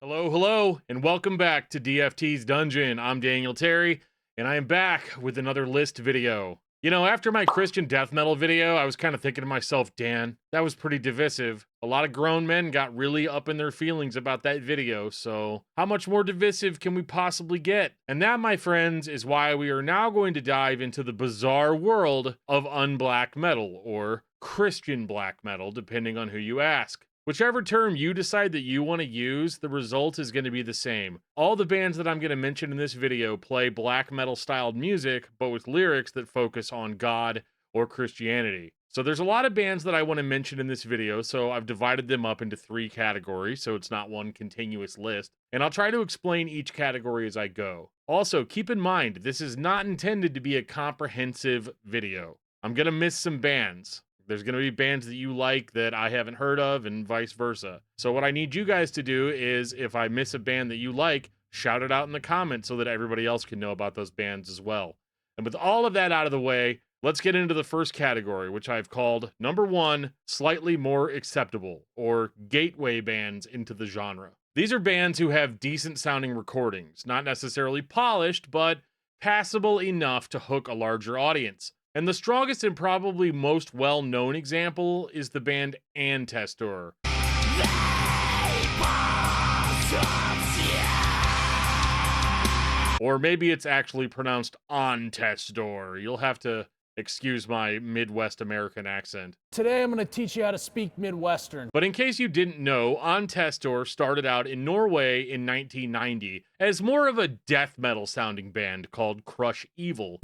Hello, hello, and welcome back to DFT'S Dungeon. I'm Daniel Terry, and I am back with another list video. You know, after my Christian death metal video, I was kind of thinking to myself, Dan, that was pretty divisive. A lot of grown men got really up in their feelings about that video, so how much more divisive can we possibly get? And that, my friends, is why we are now going to dive into the bizarre world of unblack metal, or Christian black metal, depending on who you ask. Whichever term you decide that you want to use, the result is going to be the same. All the bands that I'm going to mention in this video play black metal styled music, but with lyrics that focus on God or Christianity. So there's a lot of bands that I want to mention in this video, so I've divided them up into 3 categories, so it's not one continuous list. And I'll try to explain each category as I go. Also, keep in mind, this is not intended to be a comprehensive video. I'm going to miss some bands. There's going to be bands that you like that I haven't heard of and vice versa. So what I need you guys to do is, if I miss a band that you like, shout it out in the comments so that everybody else can know about those bands as well. And with all of that out of the way, let's get into the first category, which I've called number 1, slightly more acceptable, or gateway bands into the genre. These are bands who have decent sounding recordings, not necessarily polished, but passable enough to hook a larger audience. And the strongest and probably most well-known example is the band Ancestor. Or maybe it's actually pronounced Ancestor. You'll have to excuse my Midwest American accent. Today I'm going to teach you how to speak Midwestern. But in case you didn't know, Ancestor started out in Norway in 1990 as more of a death metal sounding band called Crush Evil.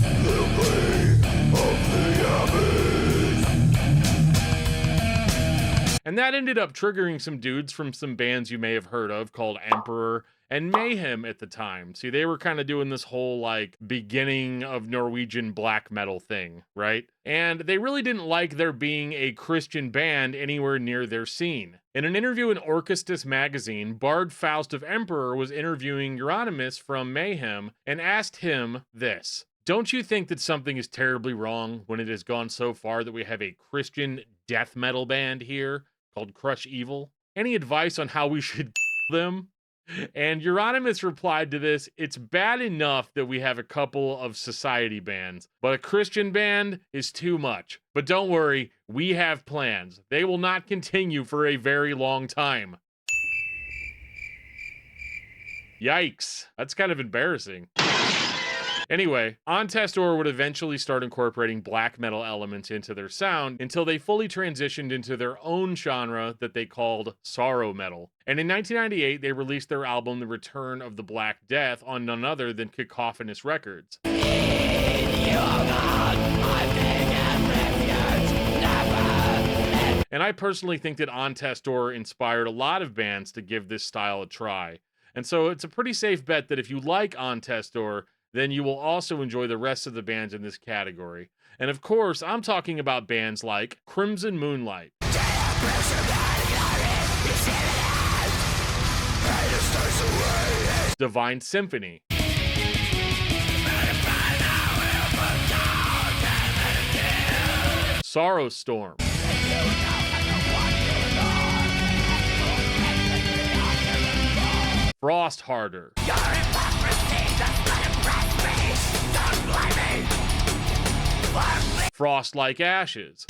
And that ended up triggering some dudes from some bands you may have heard of called Emperor and Mayhem at the time. See, they were kind of doing this whole like beginning of Norwegian black metal thing, right? And they really didn't like there being a Christian band anywhere near their scene. In an interview in Orchestus magazine, Bard Faust of Emperor was interviewing Euronymous from Mayhem and asked him this: "Don't you think that something is terribly wrong when it has gone so far that we have a Christian death metal band here called Crush Evil? Any advice on how we should kill them?" And Euronymous replied to this: "It's bad enough that we have a couple of society bands, but a Christian band is too much. But don't worry, we have plans. They will not continue for a very long time." Yikes, that's kind of embarrassing. Anyway, Ancestor would eventually start incorporating black metal elements into their sound until they fully transitioned into their own genre that they called sorrow metal. And in 1998, they released their album The Return of the Black Death on none other than Cacophonous Records. And I personally think that Ancestor inspired a lot of bands to give this style a try. And so it's a pretty safe bet that if you like Ancestor, then you will also enjoy the rest of the bands in this category. And of course, I'm talking about bands like Crimson Moonlight, Divine Symphony, Sorrow Storm, Frost Harder, Frost Like Ashes,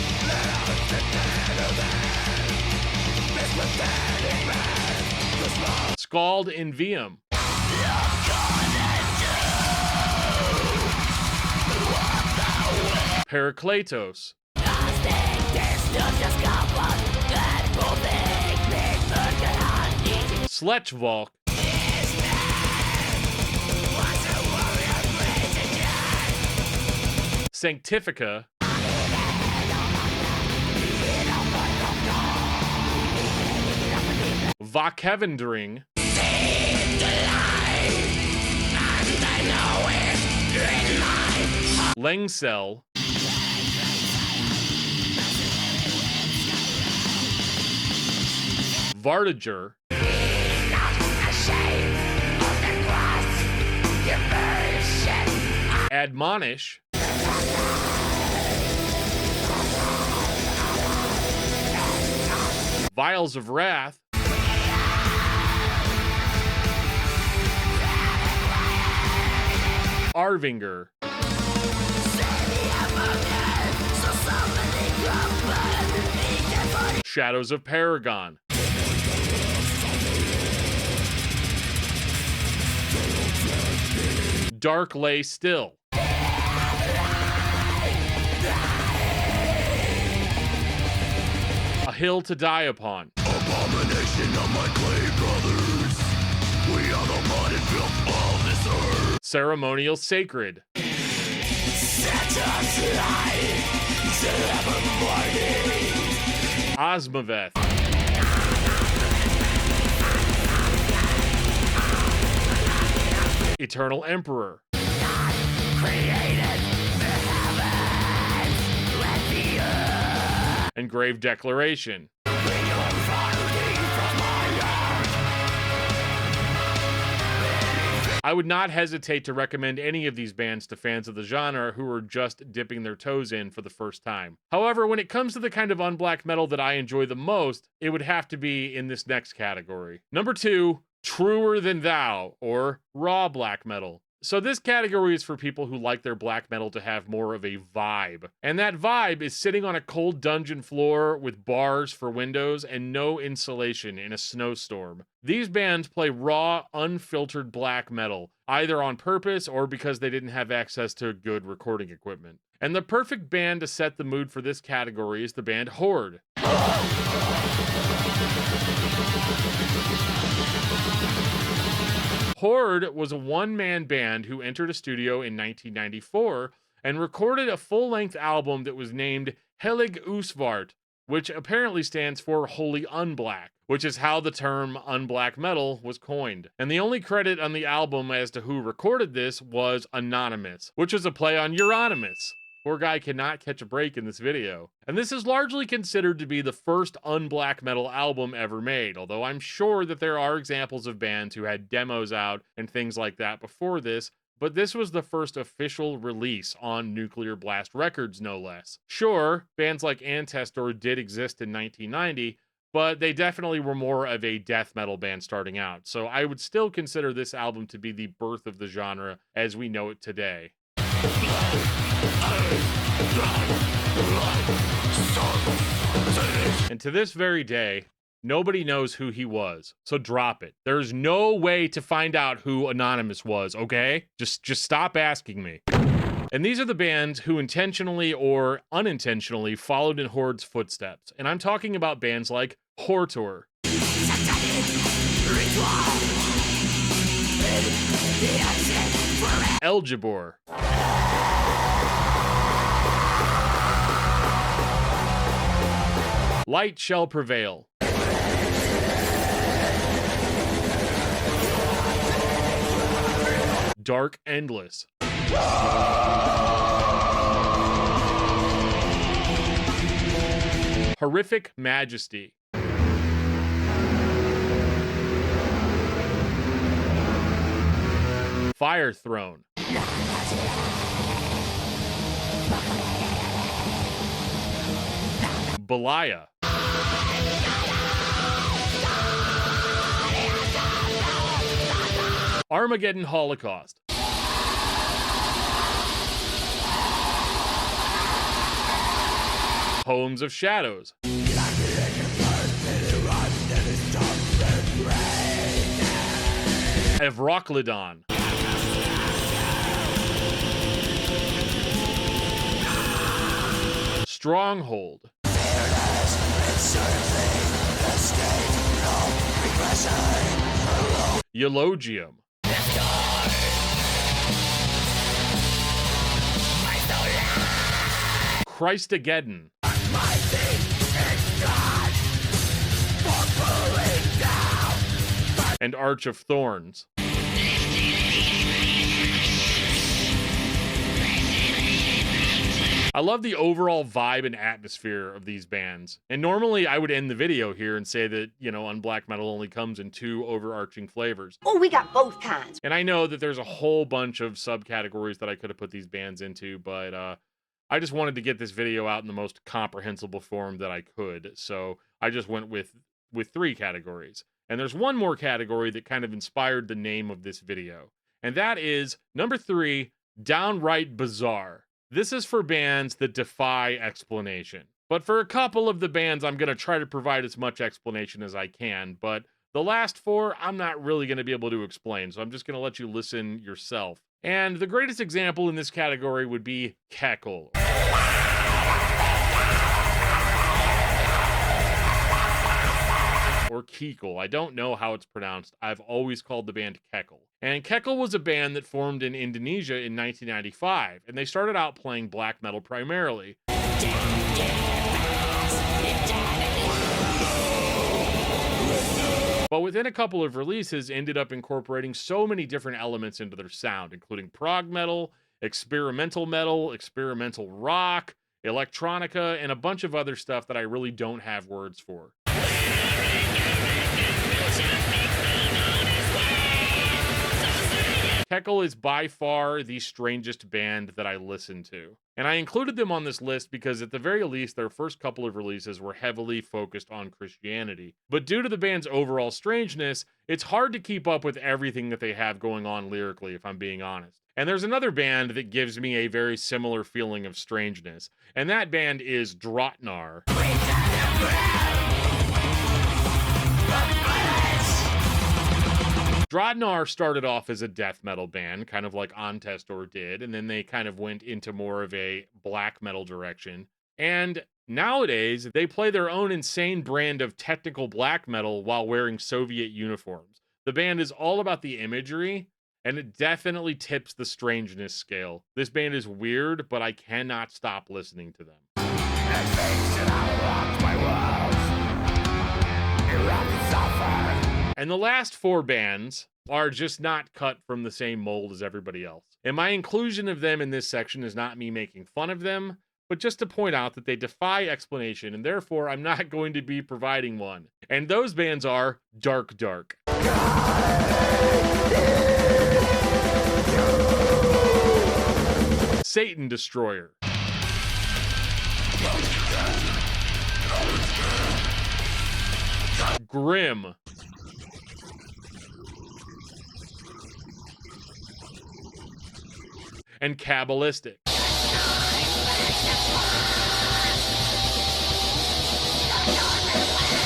Scald in Viam, Parakletos, Sletchvalk, Sanctifica, Vakevendring, Lengsel, Vardager, Admonish, Vials of Wrath, Arvinger, Shadows of Paragon, Dark Lay Still, A Hill to Die Upon, Abomination of my clay brothers. We are the mud and filth of this earth. Ceremonial Sacred, Set us light till ever morning. Osmaveth, Eternal Emperor, Created the heavens with the earth. and Grave Declaration. Bring your fighting from my earth. I would not hesitate to recommend any of these bands to fans of the genre who are just dipping their toes in for the first time. However, when it comes to the kind of unblack metal that I enjoy the most, it would have to be in this next category. Number 2, Truer Than Thou, or raw black metal. So this category is for people who like their black metal to have more of a vibe. And that vibe is sitting on a cold dungeon floor with bars for windows and no insulation in a snowstorm. These bands play raw, unfiltered black metal, either on purpose or because they didn't have access to good recording equipment. And the perfect band to set the mood for this category is the band Horde. Horde was a one-man band who entered a studio in 1994 and recorded a full-length album that was named Helig Usvart, which apparently stands for Holy Unblack, which is how the term unblack metal was coined. And the only credit on the album as to who recorded this was Anonymous, which was a play on Euronymous. Poor guy cannot catch a break in this video. And this is largely considered to be the first unblack metal album ever made, although I'm sure that there are examples of bands who had demos out and things like that before this, but this was the first official release on Nuclear Blast Records, no less. Sure, bands like Ancestor did exist in 1990, but they definitely were more of a death metal band starting out, so I would still consider this album to be the birth of the genre as we know it today. And to this very day, nobody knows who he was, so drop it. There's no way to find out who Anonymous was, okay? Just stop asking me. And these are the bands who intentionally or unintentionally followed in Horde's footsteps. And I'm talking about bands like Hortor, Eljabor, Light Shall Prevail, Dark Endless, Horrific Majesty, Fire Throne, Belaya, Armageddon Holocaust, Poems of Shadows, Evroklidon, Stronghold, Eulogium, Christageddon, and Arch of Thorns. I love the overall vibe and atmosphere of these bands. And normally I would end the video here and say that, unblack metal only comes in 2 overarching flavors. Oh, we got both kinds. And I know that there's a whole bunch of subcategories that I could have put these bands into, but I just wanted to get this video out in the most comprehensible form that I could. So I just went with 3 categories. And there's one more category that kind of inspired the name of this video. And that is number 3, downright bizarre. This is for bands that defy explanation. But for a couple of the bands, I'm going to try to provide as much explanation as I can. But the last four, I'm not really going to be able to explain. So I'm just going to let you listen yourself. And the greatest example in this category would be Keckle. Or Keekle. I don't know how it's pronounced. I've always called the band Keckle. And Keckle was a band that formed in Indonesia in 1995, and they started out playing black metal primarily. But within a couple of releases, ended up incorporating so many different elements into their sound, including prog metal, experimental rock, electronica, and a bunch of other stuff that I really don't have words for. Keckle is by far the strangest band that I listen to. And I included them on this list because at the very least, their first couple of releases were heavily focused on Christianity. But due to the band's overall strangeness, it's hard to keep up with everything that they have going on lyrically, if I'm being honest. And there's another band that gives me a very similar feeling of strangeness, and that band is Drotnar. Drotnar started off as a death metal band, kind of like Ontestor did, and then they kind of went into more of a black metal direction. And nowadays, they play their own insane brand of technical black metal while wearing Soviet uniforms. The band is all about the imagery, and it definitely tips the strangeness scale. This band is weird, but I cannot stop listening to them. And the last four bands are just not cut from the same mold as everybody else. And my inclusion of them in this section is not me making fun of them, but just to point out that they defy explanation, and therefore I'm not going to be providing one. And those bands are Dark. Satan Destroyer. Grim. And Kabbalistic.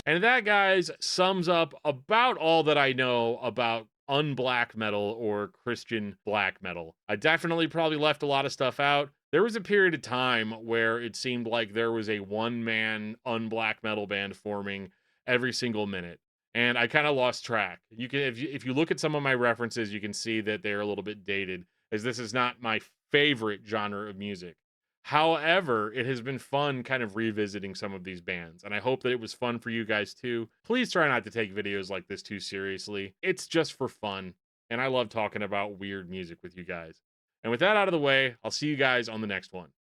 And that, guys, sums up about all that I know about unblack metal or Christian black metal. I definitely probably left a lot of stuff out. There was a period of time where it seemed like there was a one-man unblack metal band forming every single minute, and I kind of lost track. You can, if you look at some of my references, you can see that they're a little bit dated, as this is not my favorite genre of music. However, it has been fun kind of revisiting some of these bands, and I hope that it was fun for you guys too. Please try not to take videos like this too seriously. It's just for fun, and I love talking about weird music with you guys. And with that out of the way, I'll see you guys on the next one.